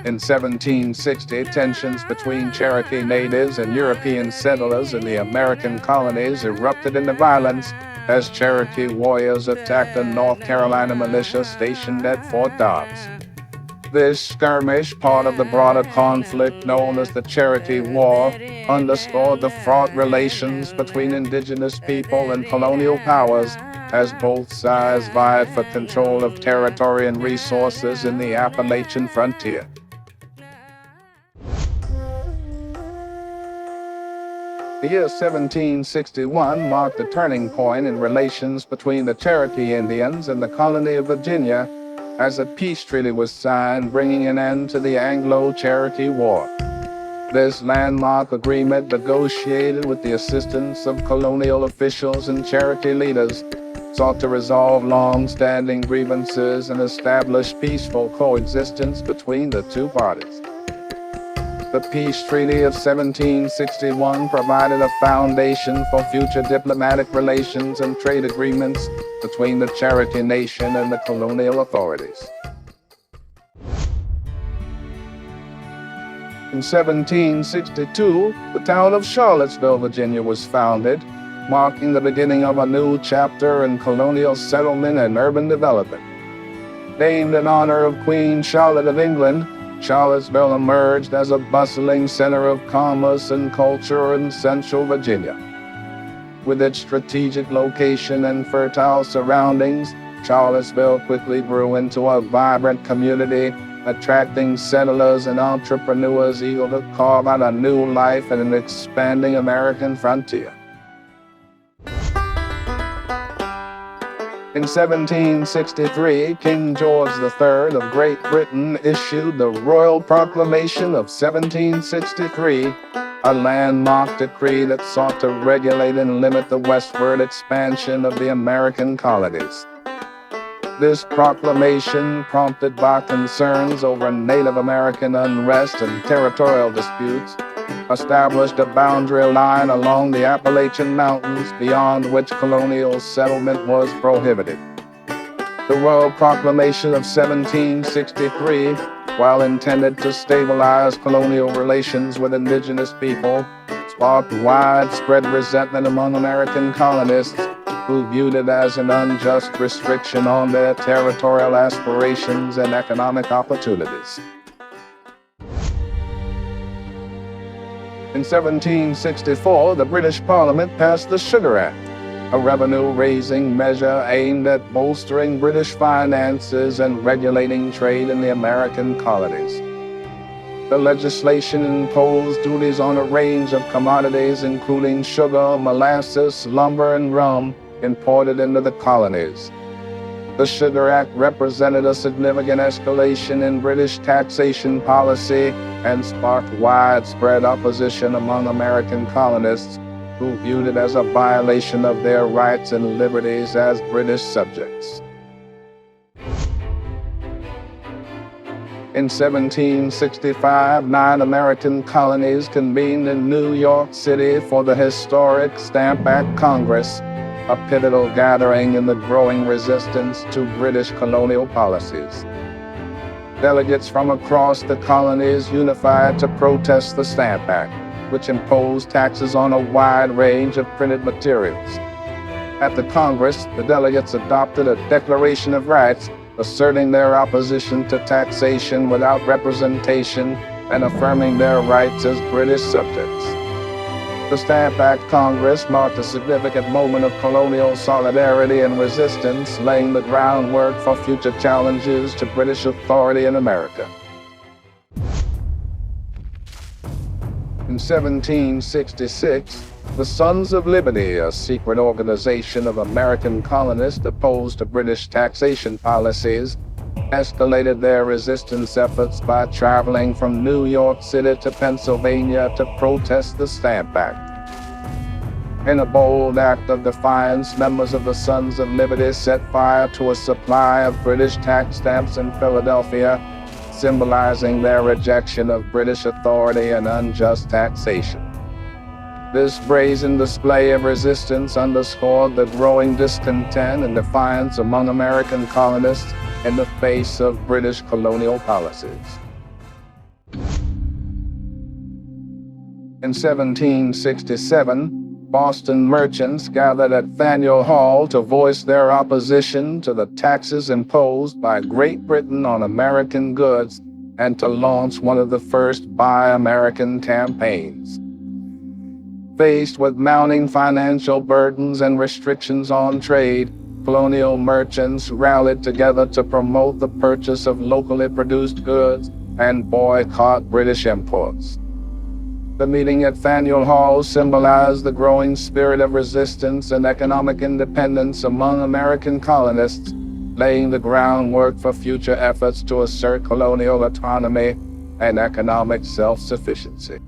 In 1760, tensions between Cherokee natives and European settlers in the American colonies erupted into violence as Cherokee warriors attacked a North Carolina militia stationed at Fort Dobbs. This skirmish, part of the broader conflict known as the Cherokee War, underscored the fraught relations between indigenous people and colonial powers as both sides vied for control of territory and resources in the Appalachian frontier. The year 1761 marked a turning point in relations between the Cherokee Indians and the colony of Virginia as a peace treaty was signed, bringing an end to the Anglo-Cherokee War. This landmark agreement, negotiated with the assistance of colonial officials and Cherokee leaders, sought to resolve long-standing grievances and establish peaceful coexistence between the two parties. The Peace Treaty of 1761 provided a foundation for future diplomatic relations and trade agreements between the Cherokee Nation and the colonial authorities. In 1762, the town of Charlottesville, Virginia was founded, marking the beginning of a new chapter in colonial settlement and urban development. Named in honor of Queen Charlotte of England, Charlottesville emerged as a bustling center of commerce and culture in central Virginia. With its strategic location and fertile surroundings, Charlottesville quickly grew into a vibrant community, attracting settlers and entrepreneurs eager to carve out a new life in an expanding American frontier. In 1763, King George III of Great Britain issued the Royal Proclamation of 1763, a landmark decree that sought to regulate and limit the westward expansion of the American colonies. This proclamation, prompted by concerns over Native American unrest and territorial disputes, established a boundary line along the Appalachian Mountains beyond which colonial settlement was prohibited. The Royal Proclamation of 1763, while intended to stabilize colonial relations with indigenous people, sparked widespread resentment among American colonists who viewed it as an unjust restriction on their territorial aspirations and economic opportunities. In 1764, the British Parliament passed the Sugar Act, a revenue-raising measure aimed at bolstering British finances and regulating trade in the American colonies. The legislation imposed duties on a range of commodities, including sugar, molasses, lumber, and rum, imported into the colonies. The Sugar Act represented a significant escalation in British taxation policy and sparked widespread opposition among American colonists who viewed it as a violation of their rights and liberties as British subjects. In 1765, 9 American colonies convened in New York City for the historic Stamp Act Congress, a pivotal gathering in the growing resistance to British colonial policies. Delegates from across the colonies unified to protest the Stamp Act, which imposed taxes on a wide range of printed materials. At the Congress, the delegates adopted a Declaration of Rights, asserting their opposition to taxation without representation and affirming their rights as British subjects. The Stamp Act Congress marked a significant moment of colonial solidarity and resistance, laying the groundwork for future challenges to British authority in America. In 1766, the Sons of Liberty, a secret organization of American colonists opposed to British taxation policies, escalated their resistance efforts by traveling from New York City to Pennsylvania to protest the Stamp Act. In a bold act of defiance, members of the Sons of Liberty set fire to a supply of British tax stamps in Philadelphia, symbolizing their rejection of British authority and unjust taxation. This brazen display of resistance underscored the growing discontent and defiance among American colonists in the face of British colonial policies. In 1767, Boston merchants gathered at Faneuil Hall to voice their opposition to the taxes imposed by Great Britain on American goods and to launch one of the first Buy American campaigns. Faced with mounting financial burdens and restrictions on trade, colonial merchants rallied together to promote the purchase of locally produced goods and boycott British imports. The meeting at Faneuil Hall symbolized the growing spirit of resistance and economic independence among American colonists, laying the groundwork for future efforts to assert colonial autonomy and economic self-sufficiency.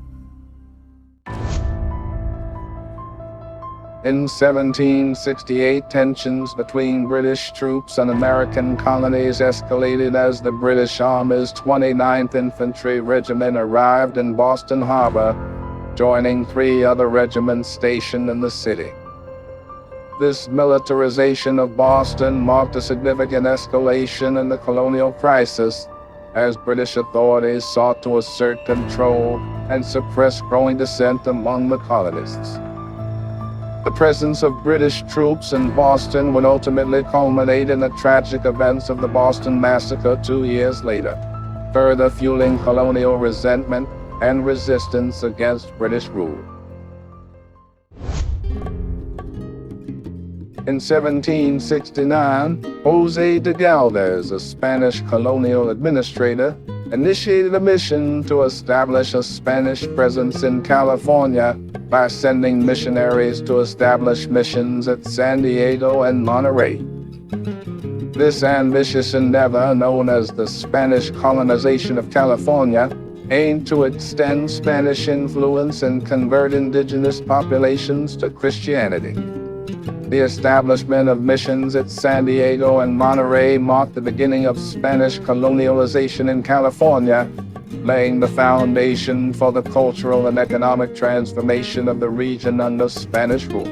In 1768, tensions between British troops and American colonies escalated as the British Army's 29th Infantry Regiment arrived in Boston Harbor, joining 3 other regiments stationed in the city. This militarization of Boston marked a significant escalation in the colonial crisis, as British authorities sought to assert control and suppress growing dissent among the colonists. The presence of British troops in Boston would ultimately culminate in the tragic events of the Boston Massacre 2 years later, further fueling colonial resentment and resistance against British rule. In 1769, José de Gálvez, a Spanish colonial administrator, initiated a mission to establish a Spanish presence in California by sending missionaries to establish missions at San Diego and Monterey. This ambitious endeavor, known as the Spanish colonization of California, aimed to extend Spanish influence and convert indigenous populations to Christianity. The establishment of missions at San Diego and Monterey marked the beginning of Spanish colonialization in California, laying the foundation for the cultural and economic transformation of the region under Spanish rule.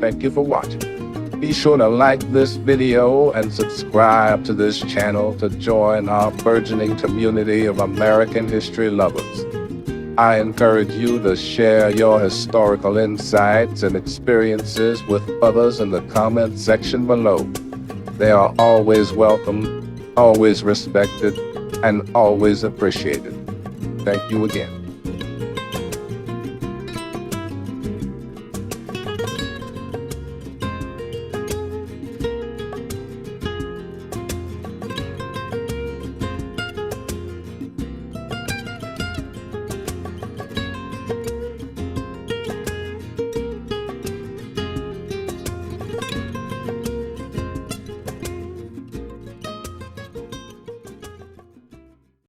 Thank you for watching. Be sure to like this video and subscribe to this channel to join our burgeoning community of American history lovers. I encourage you to share your historical insights and experiences with others in the comment section below. They are always welcome, always respected, and always appreciated. Thank you again.